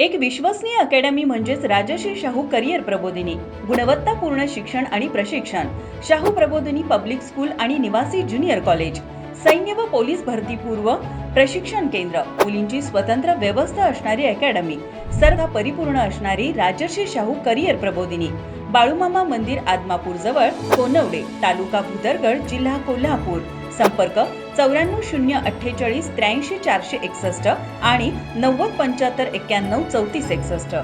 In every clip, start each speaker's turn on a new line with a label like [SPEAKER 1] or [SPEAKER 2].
[SPEAKER 1] एक विश्वसनीय अकॅडमी म्हणजेच राजश्री शाहू करिअर प्रबोधिनी. गुणवत्तापूर्ण शिक्षण आणि प्रशिक्षण. शाहू प्रबोधिनी पब्लिक स्कूल आणि निवासी ज्युनियर कॉलेज. सैन्य व पोलीस भरतीपूर्व प्रशिक्षण केंद्र. मुलींची स्वतंत्र व्यवस्था असणारी अकॅडमी. सर्व परिपूर्ण असणारी राजश्री शाहू करिअर प्रबोधिनी. बाळूमामा मंदिर आदमापूर जवळ, सोनवडे, तालुका भुदरगड, जिल्हा कोल्हापूर. संपर्क 94 048 83 461 आणि 90 75 91 34 61.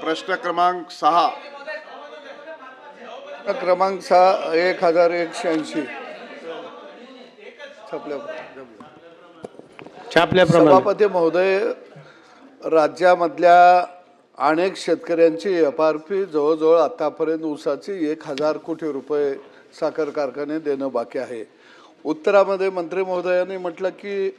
[SPEAKER 2] प्रश्न क्रमांक 6.
[SPEAKER 3] क्रमांक 6 1180. सभापती महोदय, राज्यामधल्या अनेक शेतकऱ्यांची एफआरपी जवळजवळ आतापर्यंत ऊसाची 1000 कोटी रुपये साखर कारखाने देणं बाकी आहे. उत्तरामध्ये मंत्री महोदयांनी म्हटलं की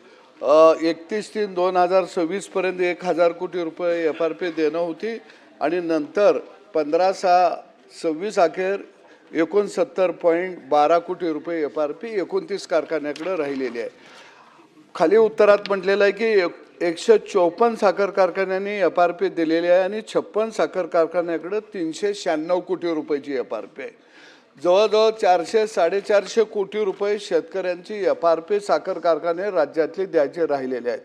[SPEAKER 3] 31/3/2026 पर्यंत 1000 कोटी रुपये एफआरपी देणं होती आणि नंतर 15/6/26 अखेर 69.12 कोटी रुपये एफआरपी 29 कारखान्याकडे राहिलेली आहे. खाली उत्तरात म्हटलेलं आहे की 154 साखर कारखान्यांनी एफआरपी दिलेली आहे आणि 56 साखर कारखान्याकडे 396 कोटी रुपयाची एफआरपी आहे. जवळजवळ 400-450 कोटी रुपये शेतकऱ्यांची एफआरपी साखर कारखाने राज्यातले द्यायचे राहिलेले आहेत.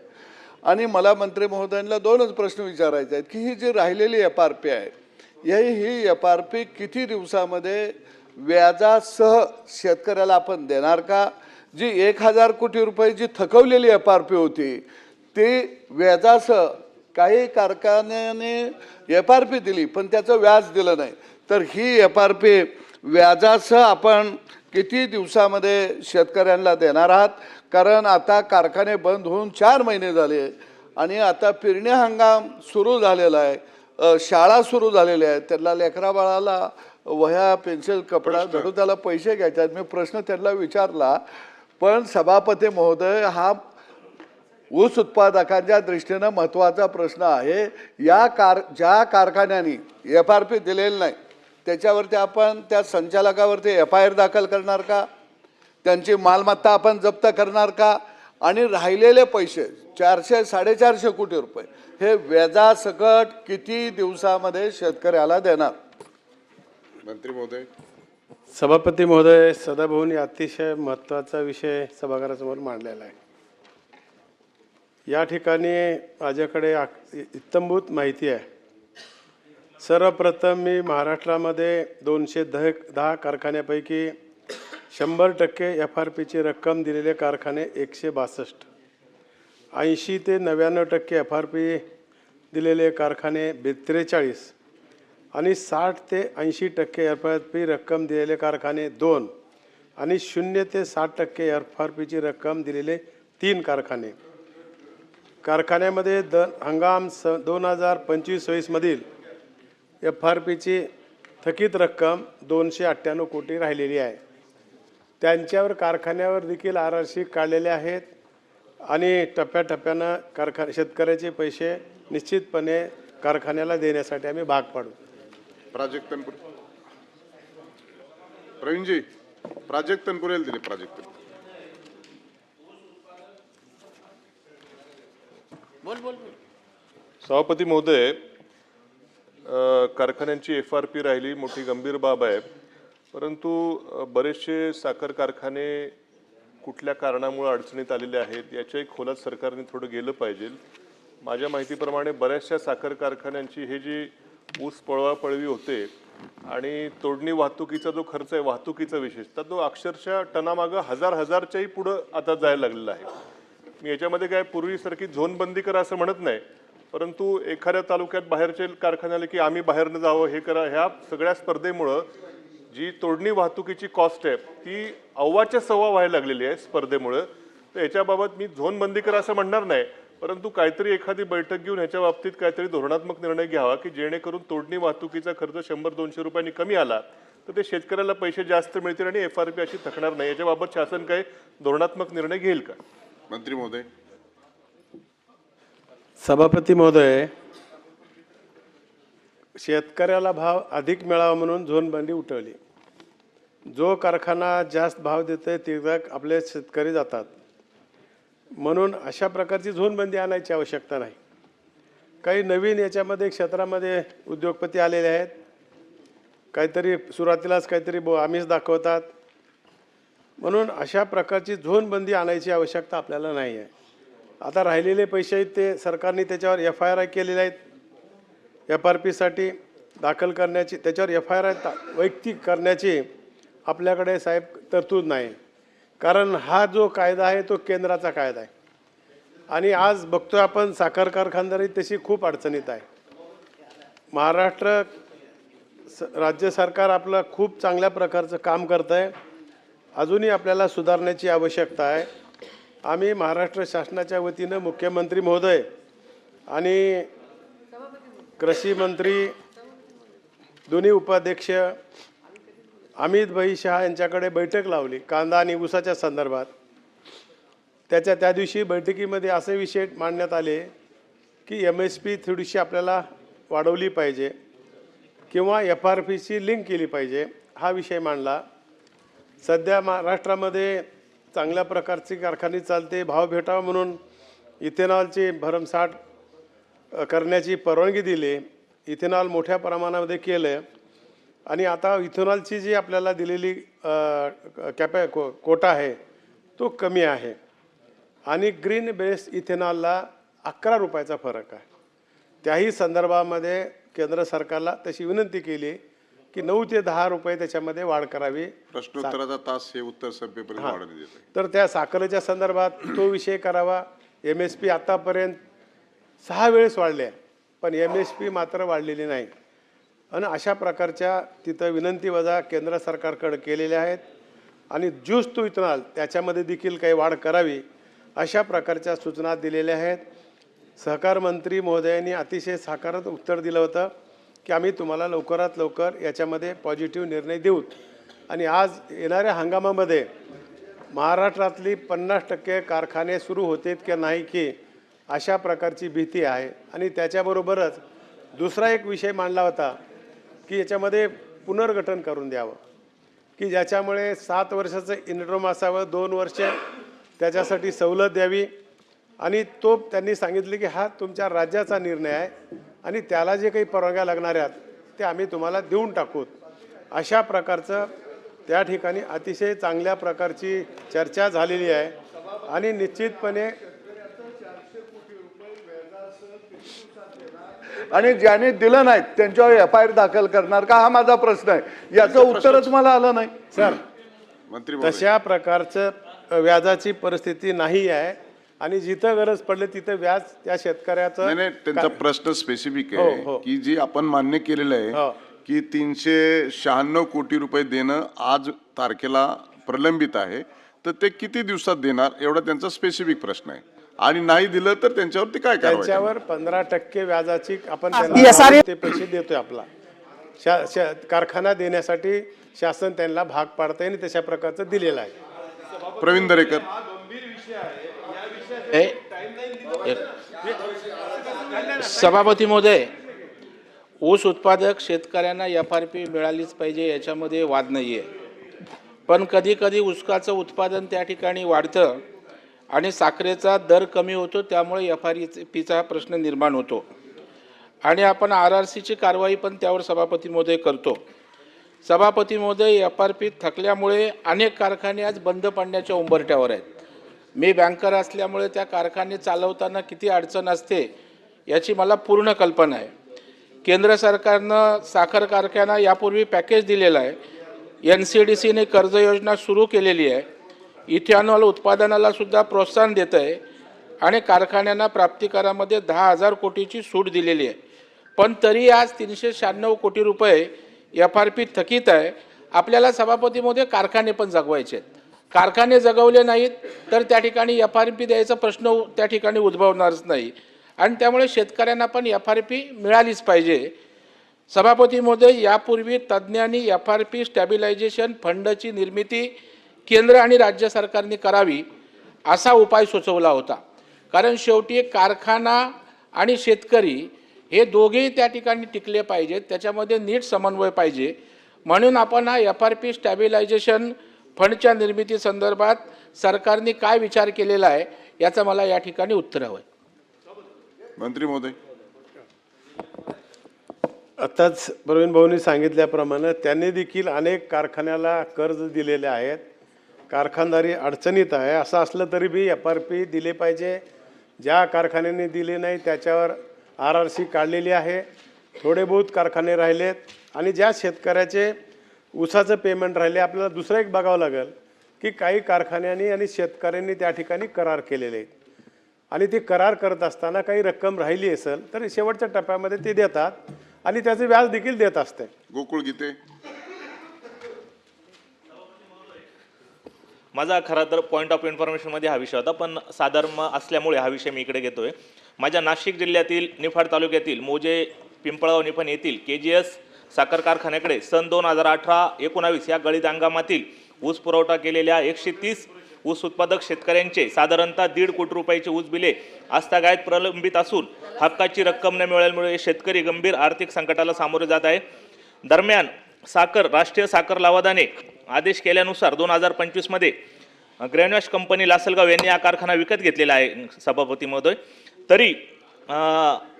[SPEAKER 3] आणि मला मंत्री महोदयांना दोनच प्रश्न विचारायचे आहेत की ही जी राहिलेली एफआरपी आहे ही एफआरपी किती दिवसामध्ये व्याजासह शेतकऱ्याला आपण देणार का? जी 1000 कोटी रुपये जी थकवलेली एफआरपी होती ती व्याजासह, काही कारखान्याने एफआरपी दिली पण त्याचं व्याज दिलं नाही, तर ही एफआरपी व्याजासह आपण किती दिवसामध्ये शेतकऱ्यांना देणार आहात? कारण आता कारखाने बंद होऊन 4 महिने झाले आणि आता पेरणी हंगाम सुरू झालेला आहे, शाळा सुरू झालेल्या आहेत, त्यांना लेकरा बाळाला वह्या पेन्सिल कपडा धरून त्याला पैसे घ्यायचे आहेत. मी प्रश्न त्यांना विचारला, पण सभापती महोदय हा ऊस उत्पादकांच्या दृष्टीने महत्त्वाचा प्रश्न आहे. ज्या कारखान्यांनी एफआरपी दिलेली नाही त्याच्यावरती आपण त्या संचालकावरती FIR दाखल करणार का? त्यांची मालमत्ता आपण जप्त करणार का? आणि राहिलेले पैसे 400-450 कोटी रुपये हे व्याजासकट किती दिवसामध्ये शेतकऱ्याला देणार?
[SPEAKER 2] मंत्री महोदय.
[SPEAKER 4] सभापती महोदय, सदाभाऊंनी अतिशय महत्त्वाचा विषय सभागृहासमोर मांडलेला आहे. या ठिकाणी माझ्याकडे इत्थंभूत माहिती आहे. सर्वप्रथम मी महाराष्ट्रामध्ये 210 कारखान्यापैकी 100% FRPची रक्कम दिलेले कारखाने 162, 80 ते 99% FRP दिलेले कारखाने 43 आणि 60 ते 80% FRP रक्कम दिलेले कारखाने 2 आणि 0 ते 60% FRPची रक्कम दिलेले 3 कारखाने. कारखान्यामध्ये हंगाम 2025-26 मधील FRPची थकीत रक्कम 298 कोटी राहिलेली आहे. त्यांच्यावर कारखान्यावर देखील RRC काढलेले आहेत आणि टप्प्याटप्प्यानं शेतकऱ्याचे पैसे निश्चितपणे कारखान्याला देण्यासाठी आम्ही भाग पाडू.
[SPEAKER 2] प्राजक्त तनपुरे. प्रवीणजी, प्राजक्त तनपुरेला दिले. प्राजक्त
[SPEAKER 5] सभापती महोदय, कारखान्यांची FRP राहिली मोठी गंभीर बाब आहे, परंतु बरेचसे साखर कारखाने कुठल्या कारणामुळे अडचणीत आलेले आहेत याच्याही खोलात सरकारने थोडं गेलं पाहिजे. माझ्या माहितीप्रमाणे बऱ्याचशा साखर कारखान्यांची हे जी ऊस पळवापळवी होते आणि तोडणी वाहतुकीचा जो खर्च आहे, वाहतुकीचा विशेषतः, तो अक्षरशः टनामागं हजारच्याही पुढं आता जायला लागलेला आहे. मी याच्यामध्ये काय पूर्वीसारखी झोनबंदी करा असं म्हणत नाही, परंतु एखाद्या तालुक्यात बाहेरचे कारखान्याला की आम्ही बाहेरनं जावं हे करा, ह्या सगळ्या स्पर्धेमुळं जी तोडणी वाहतुकीची कॉस्ट आहे ती अव्वाच्या सव्वा व्हायला लागलेली आहे स्पर्धेमुळं. तर याच्याबाबत मी झोनबंदी करा असं म्हणणार नाही, परंतु काहीतरी एखादी बैठक घेऊन ह्याच्या बाबतीत काहीतरी धोरणात्मक निर्णय घ्यावा की जेणेकरून तोडणी वाहतुकीचा खर्च 100-200 रुपयांनी कमी आला तर ते शेतकऱ्याला पैसे जास्त मिळतील आणि FRP अशी थकणार नाही. याच्याबाबत शासन काही धोरणात्मक निर्णय घेईल का?
[SPEAKER 2] मंत्री महोदय.
[SPEAKER 4] सभापती महोदय, शेतकऱ्याला भाव अधिक मिळावा म्हणून झोनबंदी उठवली. जो कारखाना जास्त भाव देतोय तिथे आपले शेतकरी जातात, म्हणून अशा प्रकारची झोनबंदी आणायची आवश्यकता नाही. काही नवीन याच्यामध्ये क्षेत्रामध्ये उद्योगपती आलेले आहेत, काहीतरी सुरुवातीलाच काहीतरी आमिष दाखवतात, म्हणून अशा प्रकारची झोनबंदी आणायची आवश्यकता आपल्याला नाही आहे. आता राहिलेले पैसे आहेत ते सरकारने त्याच्यावर FIR केलेले आहेत, FRPसाठी दाखल करण्याची, त्याच्यावर FIR वैयक्तिक करण्याची आपल्याकडे साहेब तरतूद नाही. कारण हा जो कायदा आहे तो केंद्राचा कायदा आहे आणि आज बघतोय आपण साखर कारखानदारी तशी खूप अडचणीत आहे. महाराष्ट्र राज्य सरकार आपलं खूप चांगल्या प्रकारचं काम करत आहे, अजूनही आपल्याला सुधारण्याची आवश्यकता आहे. आम्ही महाराष्ट्र शासनाच्या वतीनं मुख्यमंत्री महोदय आणि कृषी मंत्री दोन्ही उपाध्यक्ष अमित भाई शहा यांच्याकडे बैठक लावली कांदा आणि ऊसाच्या संदर्भात. त्या दिवशी बैठकीमध्ये असे विषय मांडण्यात आले की MSP थोडीशी आपल्याला वाढवली पाहिजे किंवा FRPची लिंक केली पाहिजे, हा विषय मांडला. सध्या महाराष्ट्रामध्ये चांगल्या प्रकारची कारखाने चालते, भाव भेटावा म्हणून इथेनॉलची भरमसाठ करण्याची परवानगी दिली. इथेनॉल मोठ्या प्रमाणामध्ये केलं आणि आता इथेनॉलची जी आपल्याला दिलेली कोटा आहे तो कमी आहे आणि ग्रीन बेस इथेनॉलला 11 रुपयाचा फरक आहे. त्याही संदर्भामध्ये केंद्र सरकारला तशी विनंती केली की 9 ते 10 रुपये त्याच्यामध्ये वाढ करावी.
[SPEAKER 2] प्रश्नोत्तराचा तास हे उत्तर संपेपर्यंत वाढवण्यात येत आहे.
[SPEAKER 4] तर त्या साखरेच्या संदर्भात तो विषय करावा. MSP आतापर्यंत 6 वेळेस वाढले पण MSP मात्र वाढलेली नाही आणि अशा प्रकारच्या तिथं विनंती वजा केंद्र सरकारकडे केलेल्या आहेत आणि ज्यूस टू इथेनॉल त्याच्यामध्ये देखील काही वाढ करावी अशा प्रकारच्या सूचना दिलेल्या आहेत. सहकार मंत्री महोदयांनी अतिशय साकारात्मक उत्तर दिलं होतं की आम्ही तुम्हाला लवकरात लवकर याच्यामध्ये पॉझिटिव्ह निर्णय देऊ आणि आज येणाऱ्या हंगामामध्ये महाराष्ट्रातली 50% कारखाने सुरू होतील की नाही की अशा प्रकारची भीती आहे. आणि त्याच्याबरोबरच दुसरा एक विषय मांडला होता की याच्यामध्ये पुनर्गठन करून द्यावं की ज्याच्यामुळे 7 वर्षाचं इंटरम असावं, 2 वर्ष त्याच्यासाठी सवलत द्यावी आणि तो त्यांनी सांगितले की हा तुमच्या राज्याचा निर्णय आहे आणि त्याला जे काही परवानग्या लागणार आहेत ते आम्ही तुम्हाला देऊन टाकू. अशा प्रकारचं त्या ठिकाणी अतिशय चांगल्या प्रकारची चर्चा झालेली आहे आणि निश्चितपणे
[SPEAKER 3] आणि ज्याने दिलं नाही त्यांच्यावर FIR दाखल करणार का, हा माझा प्रश्न आहे. याचं उत्तरच मला आलं नाही.
[SPEAKER 4] सर
[SPEAKER 2] मंत्री महोदय,
[SPEAKER 4] तशा प्रकारचं व्याजाची परिस्थिती नाही आहे आणि जिथं गरज पडली तिथं व्याज त्या शेतकऱ्याचं
[SPEAKER 2] नाही त्यांचा प्रश्न स्पेसिफिक
[SPEAKER 4] हो,
[SPEAKER 2] आहे
[SPEAKER 4] हो.
[SPEAKER 2] की जी आपण मान्य केलेलं आहे
[SPEAKER 4] हो.
[SPEAKER 2] की 396 कोटी रुपये देणं आज तारखेला प्रलंबित आहे, तर ते किती दिवसात देणार एवढा त्यांचा स्पेसिफिक प्रश्न आहे आणि नाही दिलं तर त्यांच्यावरती काय कारवाई करणार?
[SPEAKER 4] त्यांच्यावर 15% व्याजाची आपण त्यांना ते पैसे देतोय. आपला कारखाना देण्यासाठी शासन त्यांना भाग पाडतंय आणि तशा प्रकारचं दिलेलं आहे.
[SPEAKER 2] प्रवीण दरेकर,
[SPEAKER 6] सभापती महोदय, ऊस उत्पादक शेतकऱ्यांना FRP मिळालीच पाहिजे याच्यामध्ये वाद नाही आहे, पण कधी कधी ऊसाचं उत्पादन त्या ठिकाणी वाढतं आणि साखरेचा दर कमी होतो, त्यामुळे FRPचा प्रश्न निर्माण होतो आणि आपण RRCची कारवाई पण त्यावर सभापती महोदय करतो. सभापती महोदय, FRP थकल्यामुळे अनेक कारखाने आज बंद पडण्याच्या उंबरठ्यावर आहेत. मी बँकर असल्यामुळे त्या कारखाने चालवताना किती अडचण असते याची मला पूर्ण कल्पना आहे. केंद्र सरकारनं साखर कारखाना यापूर्वी पॅकेज दिलेलं आहे. NCDCने कर्ज योजना सुरू केलेली आहे. इथेनॉल उत्पादनाला सुद्धा प्रोत्साहन देत आहे आणि कारखान्यांना प्राप्तिकरामध्ये 10,000 कोटीची सूट दिलेली आहे. पण तरी आज 396 कोटी रुपये FRP थकीत आहे. आपल्याला सभापतीमध्ये कारखाने पण जगवायचे आहेत. कारखाने जगवले नाहीत तर त्या ठिकाणी FRP द्यायचा प्रश्न त्या ठिकाणी उद्भवणारच नाही आणि त्यामुळे शेतकऱ्यांना पण FRP मिळालीच पाहिजे. सभापती महोदय, यापूर्वी तज्ज्ञांनी FRP स्टॅबिलायझेशन फंडची निर्मिती केंद्र आणि राज्य सरकारने करावी असा उपाय सुचवला होता. कारण शेवटी कारखाना आणि शेतकरी हे दोघेही त्या ठिकाणी टिकले पाहिजेत, त्याच्यामध्ये नीट समन्वय पाहिजे. म्हणून आपण हा FRP स्टॅबिलायझेशन फंडच्या निर्मिती संदर्भात सरकारने काय विचार केलेला आहे याचं मला या ठिकाणी उत्तर हवं आहे.
[SPEAKER 2] मंत्री महोदय.
[SPEAKER 4] आताच प्रवीण भाऊंनी सांगितल्याप्रमाणे त्यांनी देखील अनेक कारखान्याला कर्ज दिलेले आहेत. कारखानदारी अडचणीत आहे. असं असलं तरी बी FRP दिले पाहिजे. ज्या कारखान्यांनी दिले नाही त्याच्यावर RRC काढलेली आहे. थोडे बहुत कारखाने राहिलेत आणि ज्या शेतकऱ्याचे ऊसाचं पेमेंट राहिले, आपल्याला दुसरं एक बघावं लागेल की काही कारखान्यांनी आणि शेतकऱ्यांनी त्या ठिकाणी करार केलेले आहेत आणि ते करार करत असताना काही रक्कम राहिली असेल तर शेवटच्या टप्प्यामध्ये ते देतात आणि त्याचे व्याज देखील देत असते.
[SPEAKER 2] गोकुळ गीते.
[SPEAKER 7] माझा खरा तर पॉईंट ऑफ इन्फॉर्मेशनमध्ये हा विषय होता, पण साधारण असल्यामुळे हा विषय मी इकडे घेतोय. माझ्या नाशिक जिल्ह्यातील निफाड तालुक्यातील मोजे पिंपळगाव निफाड येथील KGS साखर कारखान्याकडे सन 2018-19 या गळीत हंगामातील ऊस पुरवठा केलेल्या 130 ऊस उत्पादक शेतकऱ्यांचे साधारणतः 1.5 कोटी रुपयाचे ऊस बिले आस्थागायत प्रलंबित असून हक्काची रक्कम न मिळाल्यामुळे शेतकरी गंभीर आर्थिक संकटाला सामोरे जात आहे. दरम्यान राष्ट्रीय साखर लवादाने आदेश केल्यानुसार 2025 मध्ये ग्रॅन्युअल्स कंपनी लासलगाव यांनी हा कारखाना विकत घेतलेला आहे सभापती महोदय. तरी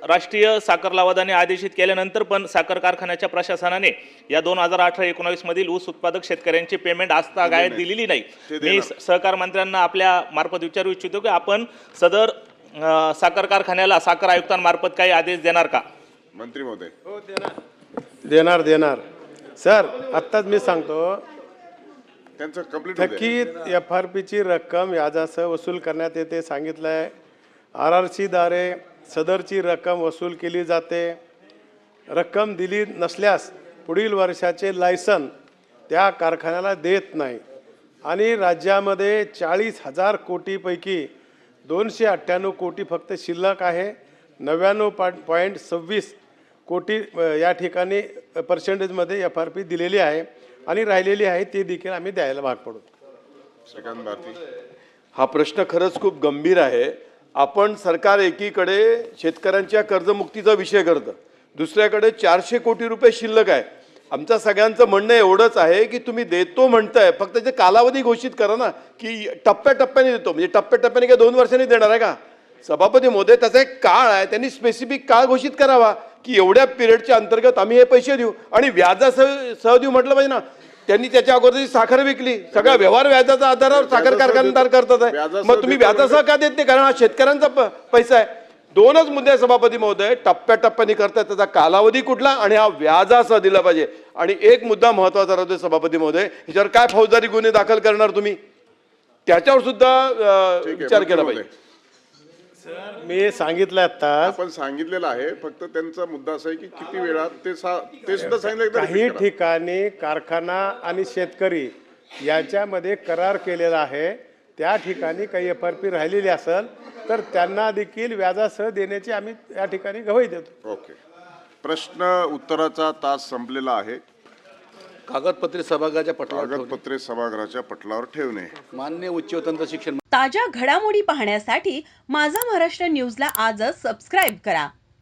[SPEAKER 7] राष्ट्रीय साखर लवादाने आदेशित केल्यानंतर पण साखर कारखान्याच्या प्रशासनाने या 2018-19 मधील ऊस उत्पादक शेतकऱ्यांची पेमेंट आस्थागायत दिलेली नाही. मी सहकार मंत्र्यांना आपल्या मार्फत विचारू इच्छितो की आपण सदर साखर कारखान्याला साखर आयुक्तांमार्फत काही आदेश देणार का?
[SPEAKER 2] मंत्री महोदय.
[SPEAKER 4] देणार सर. आत्ताच मी सांगतो,
[SPEAKER 2] त्यांचं कंप्लीट
[SPEAKER 4] थकीत FRPची रक्कम व्याजासह वसूल करण्यात येते सांगितलं आहे. RRC द्वारे सदरची रक्कम वसूल केली जाते. रक्कम दिली नसल्यास पुढील वर्षाचे लायसन त्या कारखान्याला देत नाही आणि राज्यामध्ये 40,000 कोटीपैकी 298 कोटी फक्त शिल्लक आहे. 99.26 कोटी या ठिकाणी पर्सेंटेजमध्ये FRP दिलेली आहे आणि राहिलेली आहे ती देखील आम्ही द्यायला भाग पडू.
[SPEAKER 2] श्रीकांत भारती.
[SPEAKER 8] हा प्रश्न खरंच खूप गंभीर आहे. आपण सरकार एकीकडे शेतकऱ्यांच्या कर्जमुक्तीचा विषय करतं, दुसऱ्याकडे 400 कोटी रुपये शिल्लक आहे. आमचं सगळ्यांचं म्हणणं एवढंच आहे की तुम्ही देतो म्हणताय, फक्त त्याचे कालावधी घोषित करा ना, की टप्प्याटप्प्याने देतो. म्हणजे टप्प्याटप्प्याने काय 2 वर्षांनी देणार आहे का? सभापती महोदय, त्याचा एक काळ आहे, त्यांनी स्पेसिफिक काळ घोषित करावा की एवढ्या पिरियडच्या अंतर्गत आम्ही हे पैसे देऊ आणि व्याजासह देऊ म्हटलं पाहिजे ना. त्यांनी त्याच्या अगोदर साखर विकली, सगळा व्यवहार व्याजाच्या आधारावर साखर कारखानदार करतात आहे. मग तुम्ही व्याजासह का देत नाही? कारण हा शेतकऱ्यांचा पैसा आहे. 2च मुद्दे सभापती महोदय, टप्प्याटप्प्याने करतात, त्याचा कालावधी कुठला आणि हा व्याजासह दिला पाहिजे. आणि एक मुद्दा महत्वाचा राहतोय सभापती महोदय, ह्याच्यावर काय फौजदारी गुन्हे दाखल करणार तुम्ही, त्याच्यावर सुद्धा विचार केला पाहिजे.
[SPEAKER 4] मी सांगितलं आता,
[SPEAKER 2] आपण सांगितलेलं आहे, फक्त त्यांचा मुद्दा असा आहे की किती वेळात ते सुद्धा सांगितलं.
[SPEAKER 4] काही ठिकाणी कारखाना आणि शेतकरी याच्यामध्ये करार केलेला आहे. त्या ठिकाणी काही FRP राहिलेली असेल तर त्यांना देखील व्याजासह देण्याची आम्ही या ठिकाणी गवाही देतो.
[SPEAKER 2] ओके. प्रश्न उत्तराचा तास संपलेला आहे.
[SPEAKER 3] कागदपत्रे सभागृहाच्या पटलावर ठेवणे.
[SPEAKER 2] कागदपत्रे सभागृहाच्या पटलावर ठेवणे.
[SPEAKER 3] मान्य उच्च व तंत्र शिक्षण.
[SPEAKER 1] ताज्या घडामोडी पाहण्यासाठी माझा महाराष्ट्र न्यूजला आजच सबस्क्राईब करा.